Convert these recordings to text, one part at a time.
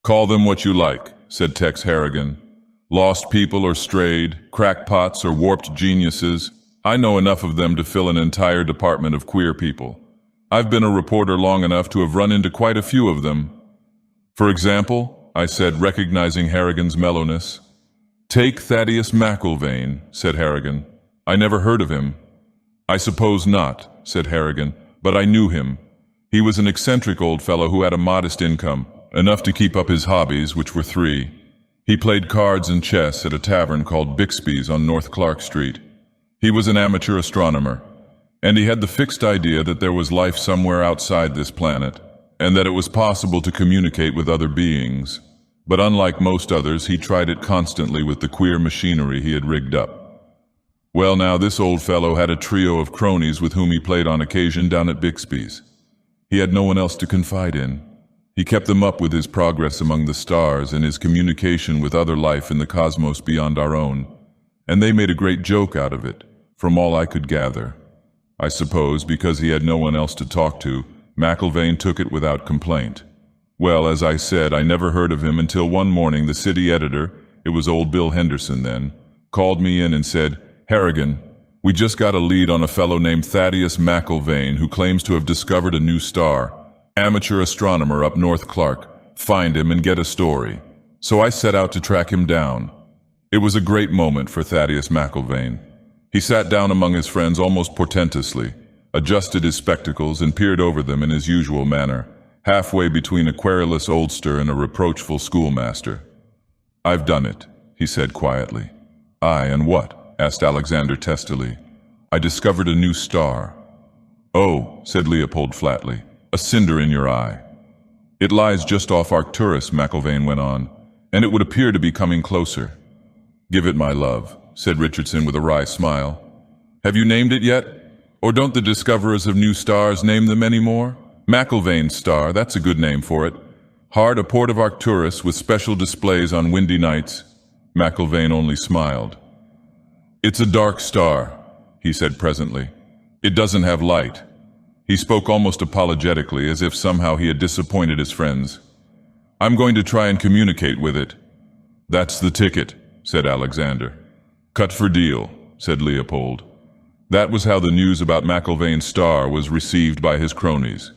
"Call them what you like," said Tex Harrigan. "Lost people or strayed, crackpots or warped geniuses. I know enough of them to fill an entire department of queer people. I've been a reporter long enough to have run into quite a few of them." "For example," I said, recognizing Harrigan's mellowness. "Take Thaddeus McIlvaine," said Harrigan. "I never heard of him." "I suppose not," said Harrigan, "but I knew him. He was an eccentric old fellow who had a modest income, enough to keep up his hobbies, which were three. He played cards and chess at a tavern called Bixby's on North Clark Street. He was an amateur astronomer, and he had the fixed idea that there was life somewhere outside this planet, and that it was possible to communicate with other beings. But unlike most others, he tried it constantly with the queer machinery he had rigged up. Well, now, this old fellow had a trio of cronies with whom he played on occasion down at Bixby's. He had no one else to confide in. He kept them up with his progress among the stars and his communication with other life in the cosmos beyond our own, and they made a great joke out of it, from all I could gather. I suppose because he had no one else to talk to, McIlvaine took it without complaint. Well, as I said, I never heard of him until one morning the city editor, it was old Bill Henderson then, called me in and said, "Harrigan, we just got a lead on a fellow named Thaddeus McIlvaine who claims to have discovered a new star. Amateur astronomer up North Clark. Find him and get a story." So I set out to track him down. It was a great moment for Thaddeus McIlvaine. He sat down among his friends almost portentously, adjusted his spectacles and peered over them in his usual manner, halfway between a querulous oldster and a reproachful schoolmaster. "I've done it," he said quietly. "Aye, and what?" asked Alexander testily. "I discovered a new star." "Oh," said Leopold flatly, "a cinder in your eye." "It lies just off Arcturus," McIlvaine went on, "and it would appear to be coming closer." "Give it my love," said Richardson with a wry smile. "Have you named it yet? Or don't the discoverers of new stars name them anymore? McIlvaine's star, that's a good name for it. Hard a port of Arcturus with special displays on windy nights." McIlvaine only smiled. "It's a dark star," he said presently. "It doesn't have light." He spoke almost apologetically, as if somehow he had disappointed his friends. "I'm going to try and communicate with it." "That's the ticket," said Alexander. "Cut for deal," said Leopold. That was how the news about McIlvaine's star was received by his cronies.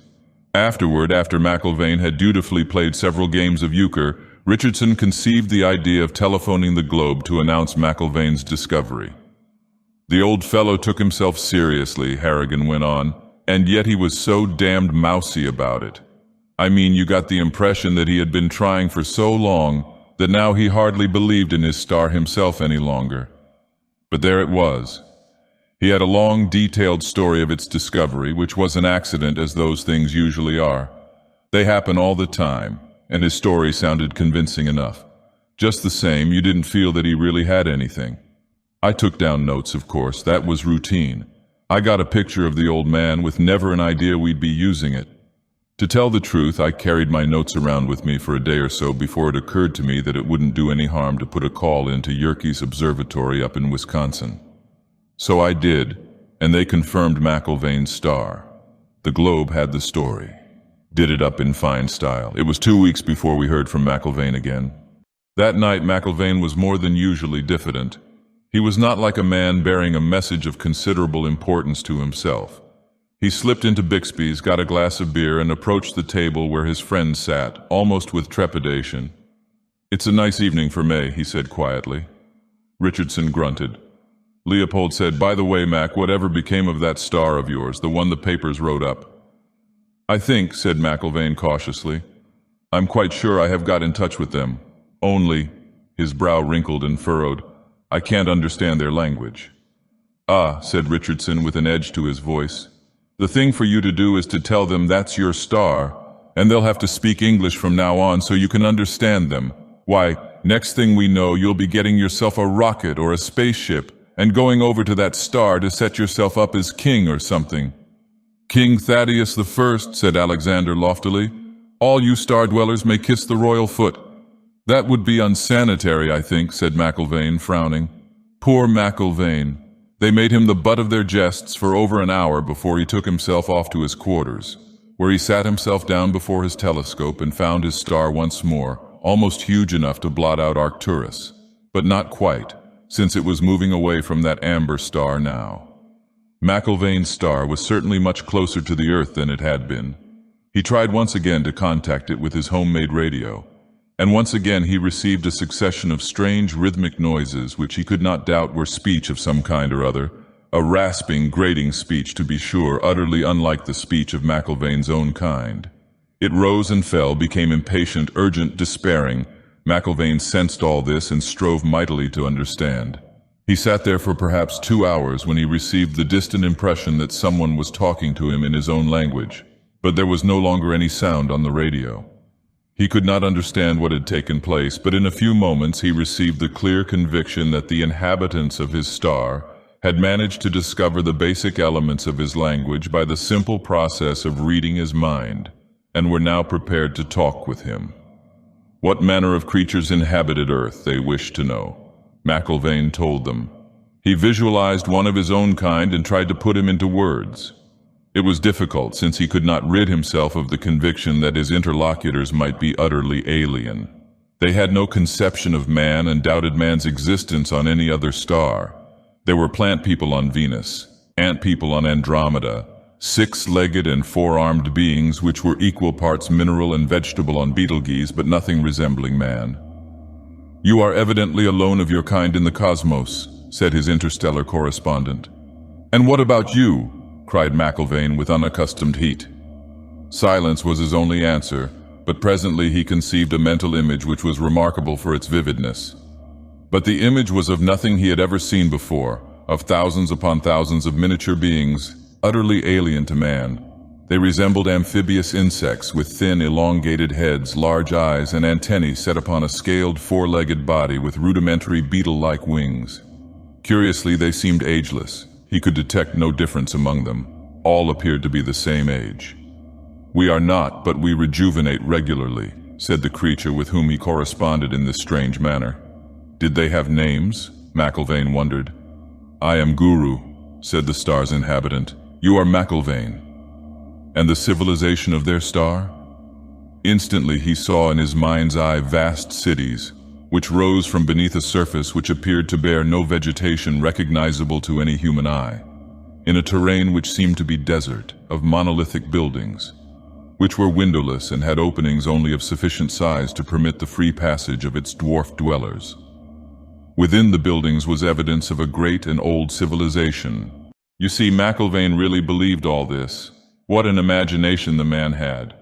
Afterward, after McIlvaine had dutifully played several games of euchre, Richardson conceived the idea of telephoning the Globe to announce McIlvaine's discovery. "The old fellow took himself seriously," Harrigan went on, "and yet he was so damned mousy about it. I mean, you got the impression that he had been trying for so long that now he hardly believed in his star himself any longer. But there it was. He had a long, detailed story of its discovery, which was an accident, as those things usually are. They happen all the time, and his story sounded convincing enough. Just the same, you didn't feel that he really had anything. I took down notes, of course. That was routine. I got a picture of the old man with never an idea we'd be using it. To tell the truth, I carried my notes around with me for a day or so before it occurred to me that it wouldn't do any harm to put a call into Yerkes Observatory up in Wisconsin. So I did, and they confirmed McIlvaine's star. The Globe had the story. Did it up in fine style. It was 2 weeks before we heard from McIlvaine again. That night McIlvaine was more than usually diffident. He was not like a man bearing a message of considerable importance to himself. He slipped into Bixby's, got a glass of beer, and approached the table where his friend sat, almost with trepidation. "It's a nice evening for May," he said quietly. Richardson grunted. Leopold said, "By the way, Mac, whatever became of that star of yours, the one the papers wrote up?" "I think," said McIlvaine cautiously, "I'm quite sure I have got in touch with them. Only," his brow wrinkled and furrowed, "I can't understand their language." "Ah," said Richardson with an edge to his voice, "the thing for you to do is to tell them that's your star, and they'll have to speak English from now on so you can understand them. Why, next thing we know, you'll be getting yourself a rocket or a spaceship and going over to that star to set yourself up as king or something." "King Thaddeus I," said Alexander loftily. "All you star-dwellers may kiss the royal foot." "That would be unsanitary, I think," said McIlvaine, frowning. "Poor McIlvaine. They made him the butt of their jests for over an hour before he took himself off to his quarters, where he sat himself down before his telescope and found his star once more, almost huge enough to blot out Arcturus, but not quite, since it was moving away from that amber star now. McIlvaine's star was certainly much closer to the Earth than it had been. He tried once again to contact it with his homemade radio, and once again he received a succession of strange rhythmic noises which he could not doubt were speech of some kind or other, a rasping, grating speech to be sure, utterly unlike the speech of McIlvaine's own kind. It rose and fell, became impatient, urgent, despairing. McIlvaine sensed all this and strove mightily to understand. He sat there for perhaps 2 hours when he received the distant impression that someone was talking to him in his own language, but there was no longer any sound on the radio. He could not understand what had taken place, but in a few moments he received the clear conviction that the inhabitants of his star had managed to discover the basic elements of his language by the simple process of reading his mind, and were now prepared to talk with him. What manner of creatures inhabited Earth, they wished to know. McIlvaine told them. He visualized one of his own kind and tried to put him into words. It was difficult, since he could not rid himself of the conviction that his interlocutors might be utterly alien. They had no conception of man and doubted man's existence on any other star. There were plant people on Venus, ant people on Andromeda, six-legged and four-armed beings which were equal parts mineral and vegetable on Betelgeuse, but nothing resembling man. "You are evidently alone of your kind in the cosmos," said his interstellar correspondent. "And what about you?" cried McIlvaine with unaccustomed heat. Silence was his only answer, but presently he conceived a mental image which was remarkable for its vividness. But the image was of nothing he had ever seen before, of thousands upon thousands of miniature beings, utterly alien to man. They resembled amphibious insects with thin, elongated heads, large eyes, and antennae set upon a scaled, four-legged body with rudimentary beetle-like wings. Curiously, they seemed ageless. He could detect no difference among them. All appeared to be the same age. "We are not, but we rejuvenate regularly," said the creature with whom he corresponded in this strange manner. "Did they have names?" McIlvaine wondered. "I am Guru," said the star's inhabitant. "You are McIlvaine." "And the civilization of their star?" Instantly he saw in his mind's eye vast cities, which rose from beneath a surface which appeared to bear no vegetation recognizable to any human eye, in a terrain which seemed to be desert, of monolithic buildings, which were windowless and had openings only of sufficient size to permit the free passage of its dwarf dwellers. Within the buildings was evidence of a great and old civilization. You see, McIlvaine really believed all this. What an imagination the man had.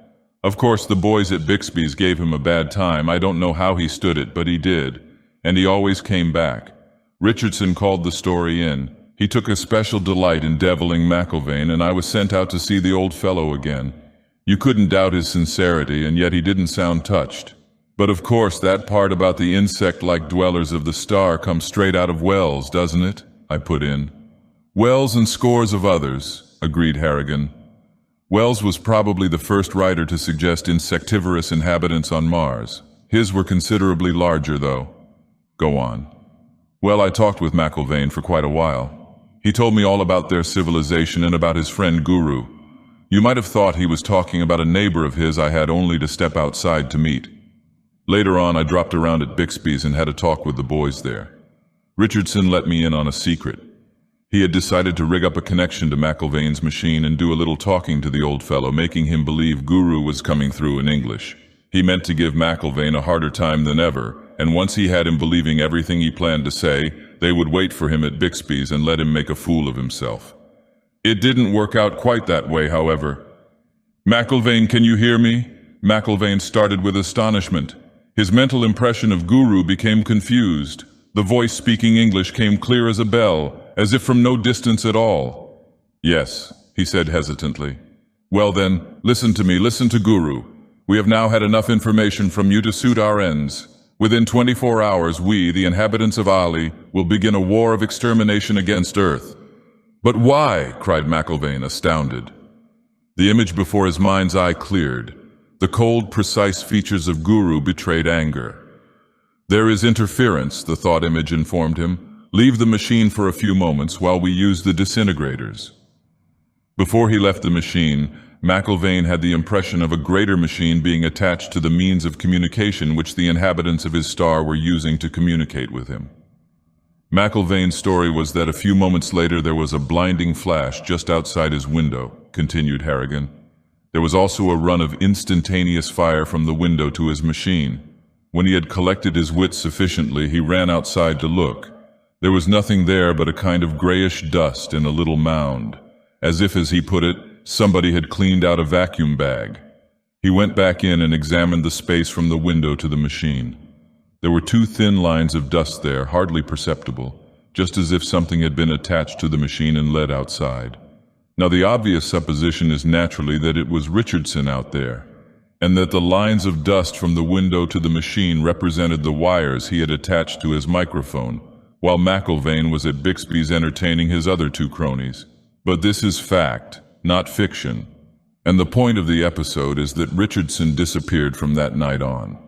Of course, the boys at Bixby's gave him a bad time. I don't know how he stood it, but he did. And he always came back. Richardson called the story in. He took a special delight in deviling McIlvaine, and I was sent out to see the old fellow again. You couldn't doubt his sincerity, and yet he didn't sound touched. But of course, that part about the insect-like dwellers of the star comes straight out of Wells, doesn't it? I put in. Wells and scores of others, agreed Harrigan. Wells was probably the first writer to suggest insectivorous inhabitants on Mars. His were considerably larger, though. Go on. Well, I talked with McIlvaine for quite a while. He told me all about their civilization and about his friend Guru. You might have thought he was talking about a neighbor of his I had only to step outside to meet. Later on, I dropped around at Bixby's and had a talk with the boys there. Richardson let me in on a secret. He had decided to rig up a connection to McIlvaine's machine and do a little talking to the old fellow, making him believe Guru was coming through in English. He meant to give McIlvaine a harder time than ever, and once he had him believing everything he planned to say, they would wait for him at Bixby's and let him make a fool of himself. It didn't work out quite that way, however. "McIlvaine, can you hear me?" McIlvaine started with astonishment. His mental impression of Guru became confused. The voice speaking English came clear as a bell, as if from no distance at all. "Yes," he said hesitantly. "Well then, listen to me, listen to Guru. We have now had enough information from you to suit our ends. Within 24 hours, we, the inhabitants of Ali, will begin a war of extermination against Earth." "But why?" cried McIlvaine, astounded. The image before his mind's eye cleared. The cold, precise features of Guru betrayed anger. "There is interference," the thought image informed him. "Leave the machine for a few moments while we use the disintegrators." Before he left the machine, McIlvaine had the impression of a greater machine being attached to the means of communication which the inhabitants of his star were using to communicate with him. McIlvaine's story was that a few moments later there was a blinding flash just outside his window, continued Harrigan. There was also a run of instantaneous fire from the window to his machine. When he had collected his wits sufficiently, he ran outside to look. There was nothing there but a kind of grayish dust in a little mound, as if, as he put it, somebody had cleaned out a vacuum bag. He went back in and examined the space from the window to the machine. There were 2 thin lines of dust there, hardly perceptible, just as if something had been attached to the machine and led outside. Now the obvious supposition is naturally that it was Richardson out there, and that the lines of dust from the window to the machine represented the wires he had attached to his microphone, while McIlvaine was at Bixby's entertaining his other 2 cronies. But this is fact, not fiction, and the point of the episode is that Richardson disappeared from that night on.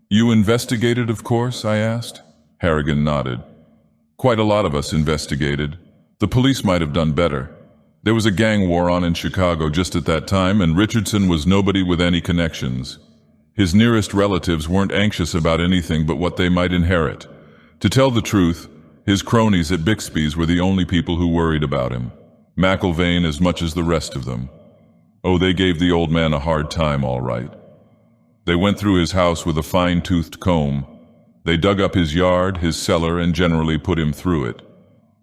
You investigated, of course? I asked. Harrigan nodded. Quite a lot of us investigated. The police might have done better. There was a gang war on in Chicago just at that time, and Richardson was nobody with any connections. His nearest relatives weren't anxious about anything but what they might inherit. To tell the truth, his cronies at Bixby's were the only people who worried about him. McIlvaine as much as the rest of them. Oh, they gave the old man a hard time, all right. They went through his house with a fine-toothed comb. They dug up his yard, his cellar, and generally put him through it,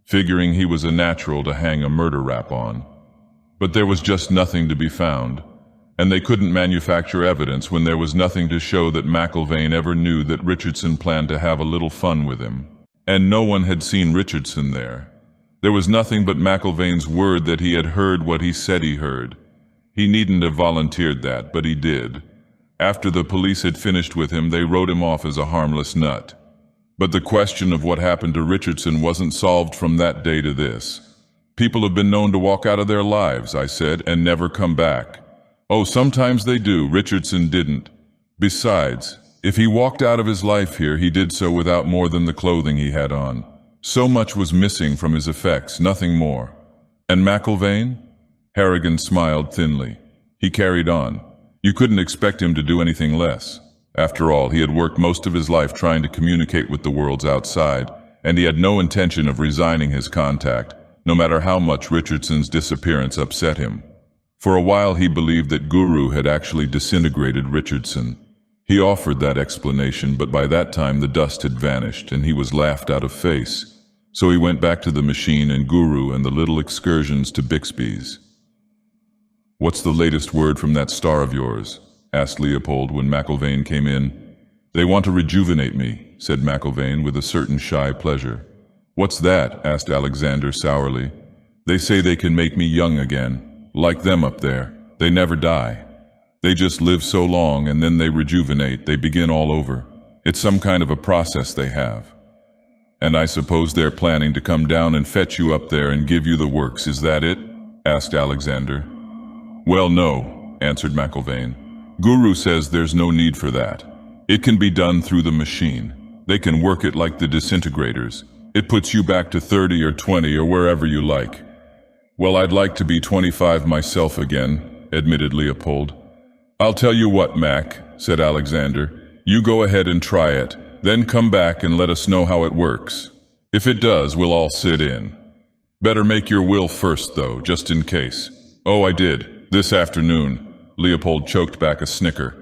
figuring he was a natural to hang a murder rap on. But there was just nothing to be found, and they couldn't manufacture evidence when there was nothing to show that McIlvaine ever knew that Richardson planned to have a little fun with him. And no one had seen Richardson there. There was nothing but McIlvaine's word that he had heard what he said he heard. He needn't have volunteered that, but he did. After the police had finished with him, they wrote him off as a harmless nut. But the question of what happened to Richardson wasn't solved from that day to this. People have been known to walk out of their lives, I said, and never come back. Oh, sometimes they do. Richardson didn't. Besides, if he walked out of his life here, he did so without more than the clothing he had on. So much was missing from his effects, nothing more. And McIlvaine? Harrigan smiled thinly. He carried on. You couldn't expect him to do anything less. After all, he had worked most of his life trying to communicate with the worlds outside, and he had no intention of resigning his contact, no matter how much Richardson's disappearance upset him. For a while he believed that Guru had actually disintegrated Richardson. He offered that explanation, but by that time the dust had vanished and he was laughed out of face. So he went back to the machine and Guru and the little excursions to Bixby's. "What's the latest word from that star of yours?" asked Leopold when McIlvaine came in. "They want to rejuvenate me," said McIlvaine with a certain shy pleasure. "What's that?" asked Alexander sourly. "They say they can make me young again. Like them up there. They never die. They just live so long and then they rejuvenate, they begin all over. It's some kind of a process they have. And I suppose they're planning to come down and fetch you up there and give you the works, is that it?" asked Alexander. "Well, no," answered McIlvaine. "Guru says there's no need for that. It can be done through the machine. They can work it like the disintegrators. It puts you back to 30 or 20 or wherever you like." "Well, I'd like to be 25 myself again," admitted Leopold. "I'll tell you what, Mac," said Alexander. "You go ahead and try it, then come back and let us know how it works. If it does, we'll all sit in. Better make your will first, though, just in case." "Oh, I did. This afternoon." Leopold choked back a snicker.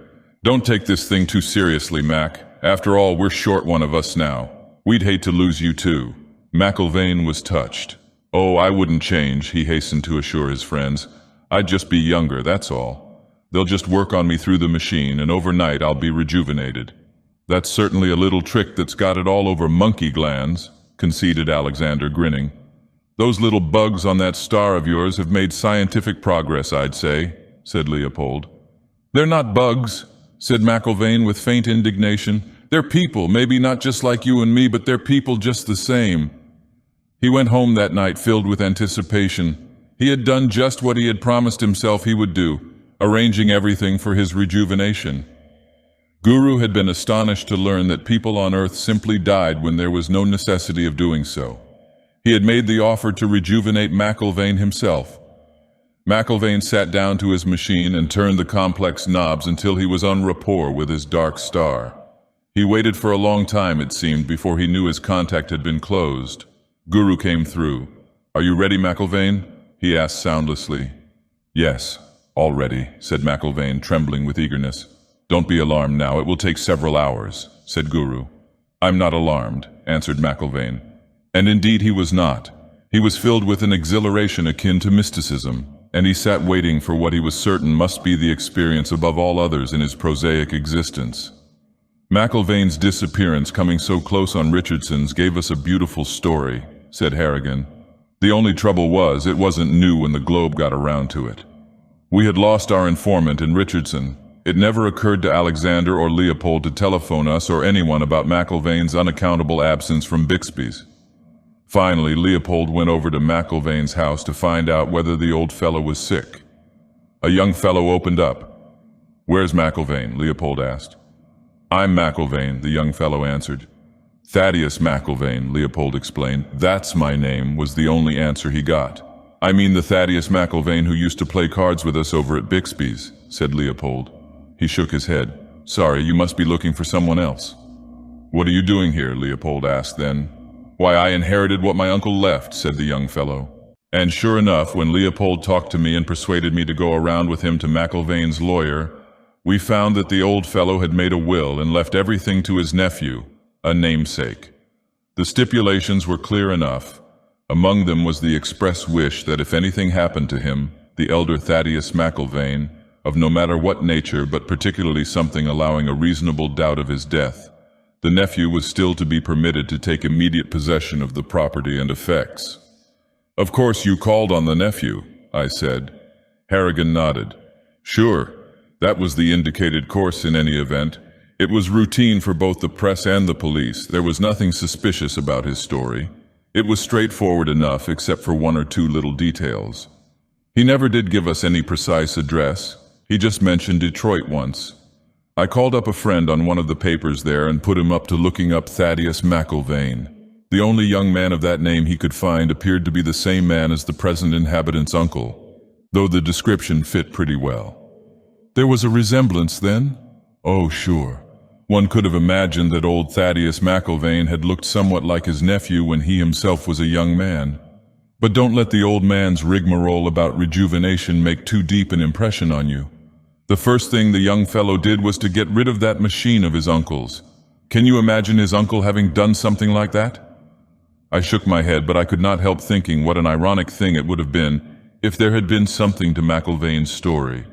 "Don't take this thing too seriously, Mac. After all, we're short one of us now. We'd hate to lose you too." McIlvaine was touched. "Oh, I wouldn't change," he hastened to assure his friends. "I'd just be younger, that's all. They'll just work on me through the machine, and overnight I'll be rejuvenated." "That's certainly a little trick that's got it all over monkey glands," conceded Alexander, grinning. "Those little bugs on that star of yours have made scientific progress, I'd say," said Leopold. "They're not bugs," said McIlvaine with faint indignation. "They're people, maybe not just like you and me, but they're people just the same." He went home that night filled with anticipation. He had done just what he had promised himself he would do, arranging everything for his rejuvenation. Guru had been astonished to learn that people on Earth simply died when there was no necessity of doing so. He had made the offer to rejuvenate McIlvaine himself. McIlvaine sat down to his machine and turned the complex knobs until he was en rapport with his dark star. He waited for a long time, it seemed, before he knew his contact had been closed. Guru came through. "Are you ready, McIlvaine?" he asked soundlessly. "Yes, all ready," said McIlvaine, trembling with eagerness. "Don't be alarmed now, it will take several hours," said Guru. "I'm not alarmed," answered McIlvaine. And indeed he was not. He was filled with an exhilaration akin to mysticism, and he sat waiting for what he was certain must be the experience above all others in his prosaic existence. "McIlvaine's disappearance coming so close on Richardson's gave us a beautiful story," said Harrigan. "The only trouble was, it wasn't new when the Globe got around to it. We had lost our informant in Richardson. It never occurred to Alexander or Leopold to telephone us or anyone about McIlvaine's unaccountable absence from Bixby's. Finally, Leopold went over to McIlvaine's house to find out whether the old fellow was sick. A young fellow opened up. "Where's McIlvaine?" Leopold asked. "I'm McIlvaine," the young fellow answered. "Thaddeus McIlvaine," Leopold explained. "That's my name," was the only answer he got. "I mean the Thaddeus McIlvaine who used to play cards with us over at Bixby's," said Leopold. He shook his head. "Sorry, you must be looking for someone else." "What are you doing here?" Leopold asked then. "Why, I inherited what my uncle left," said the young fellow. And sure enough, when Leopold talked to me and persuaded me to go around with him to McIlvaine's lawyer, we found that the old fellow had made a will and left everything to his nephew, a namesake. The stipulations were clear enough. Among them was the express wish that if anything happened to him, the elder Thaddeus McIlvaine, of no matter what nature but particularly something allowing a reasonable doubt of his death, the nephew was still to be permitted to take immediate possession of the property and effects. "Of course you called on the nephew," I said. Harrigan nodded. "Sure. That was the indicated course in any event. It was routine for both the press and the police. There was nothing suspicious about his story. It was straightforward enough except for one or two little details. He never did give us any precise address. He just mentioned Detroit once. I called up a friend on one of the papers there and put him up to looking up Thaddeus McIlvaine. The only young man of that name he could find appeared to be the same man as the present inhabitant's uncle, though the description fit pretty well." "There was a resemblance then?" "Oh, sure. One could have imagined that old Thaddeus McIlvaine had looked somewhat like his nephew when he himself was a young man. But don't let the old man's rigmarole about rejuvenation make too deep an impression on you. The first thing the young fellow did was to get rid of that machine of his uncle's. Can you imagine his uncle having done something like that?" I shook my head, but I could not help thinking what an ironic thing it would have been if there had been something to McIlvaine's story,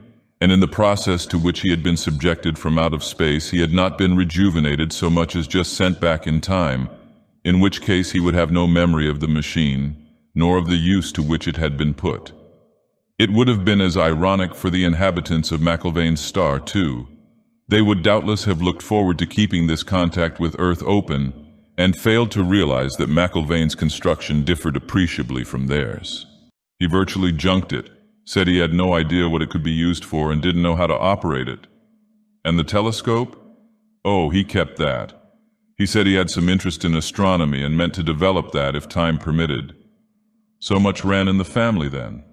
and in the process to which he had been subjected from out of space he had not been rejuvenated so much as just sent back in time, in which case he would have no memory of the machine, nor of the use to which it had been put. It would have been as ironic for the inhabitants of McIlvaine's star, too. They would doubtless have looked forward to keeping this contact with Earth open, and failed to realize that McIlvaine's construction differed appreciably from theirs. He virtually junked it, said he had no idea what it could be used for and didn't know how to operate it. And the telescope? Oh, he kept that. He said he had some interest in astronomy and meant to develop that if time permitted. So much ran in the family then?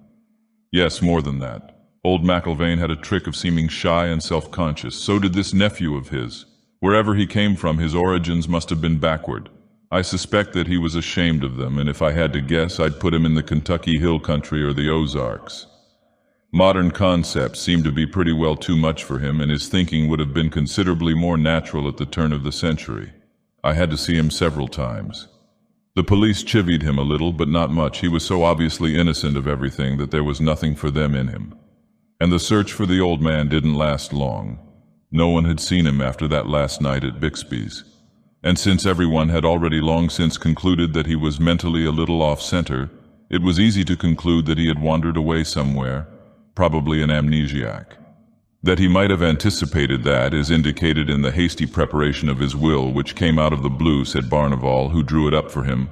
Yes, more than that. Old McIlvaine had a trick of seeming shy and self-conscious. So did this nephew of his. Wherever he came from, his origins must have been backward. I suspect that he was ashamed of them, and if I had to guess, I'd put him in the Kentucky Hill Country or the Ozarks. Modern concepts seemed to be pretty well too much for him, and his thinking would have been considerably more natural at the turn of the century. I had to see him several times. The police chivied him a little, but not much. He was so obviously innocent of everything that there was nothing for them in him. And the search for the old man didn't last long. No one had seen him after that last night at Bixby's. And since everyone had already long since concluded that he was mentally a little off-center, it was easy to conclude that he had wandered away somewhere, probably an amnesiac. That he might have anticipated that is indicated in the hasty preparation of his will, which came out of the blue, said Barnaval, who drew it up for him.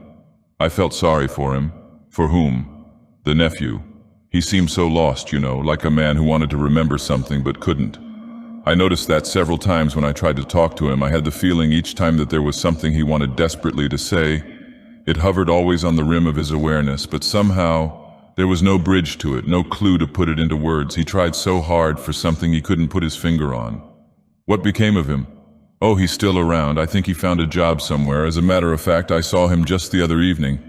I felt sorry for him. For whom? The nephew. He seemed so lost, you know, like a man who wanted to remember something but couldn't. I noticed that several times when I tried to talk to him. I had the feeling each time that there was something he wanted desperately to say. It hovered always on the rim of his awareness, but somehow There was no bridge to it, no clue to put it into words. He tried so hard for something he couldn't put his finger on. What became of him? Oh, he's still around. I think he found a job somewhere. As a matter of fact, I saw him just the other evening.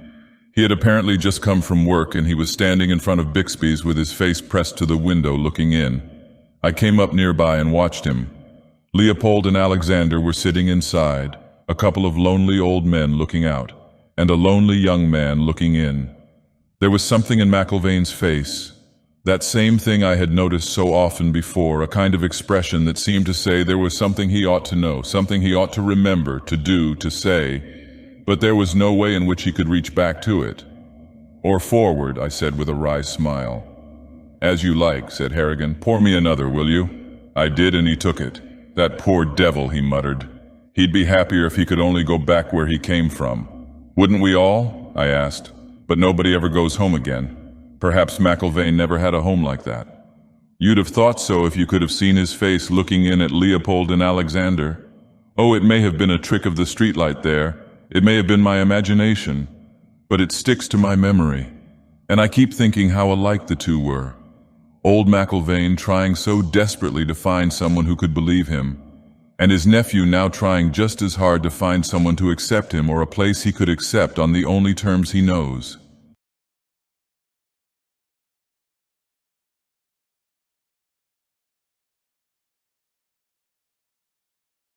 He had apparently just come from work, and he was standing in front of Bixby's with his face pressed to the window looking in. I came up nearby and watched him. Leopold and Alexander were sitting inside, a couple of lonely old men looking out, and a lonely young man looking in. There was something in McIlvaine's face, that same thing I had noticed so often before, a kind of expression that seemed to say there was something he ought to know, something he ought to remember, to do, to say, but there was no way in which he could reach back to it. Or forward, I said with a wry smile. As you like, said Harrigan. Pour me another, will you? I did, and he took it. That poor devil, he muttered. He'd be happier if he could only go back where he came from. Wouldn't we all? I asked. But nobody ever goes home again. Perhaps McIlvaine never had a home like that. You'd have thought so if you could have seen his face looking in at Leopold and Alexander. Oh, it may have been a trick of the streetlight there. It may have been my imagination. But it sticks to my memory. And I keep thinking how alike the two were. Old McIlvaine trying so desperately to find someone who could believe him, and his nephew now trying just as hard to find someone to accept him or a place he could accept on the only terms he knows.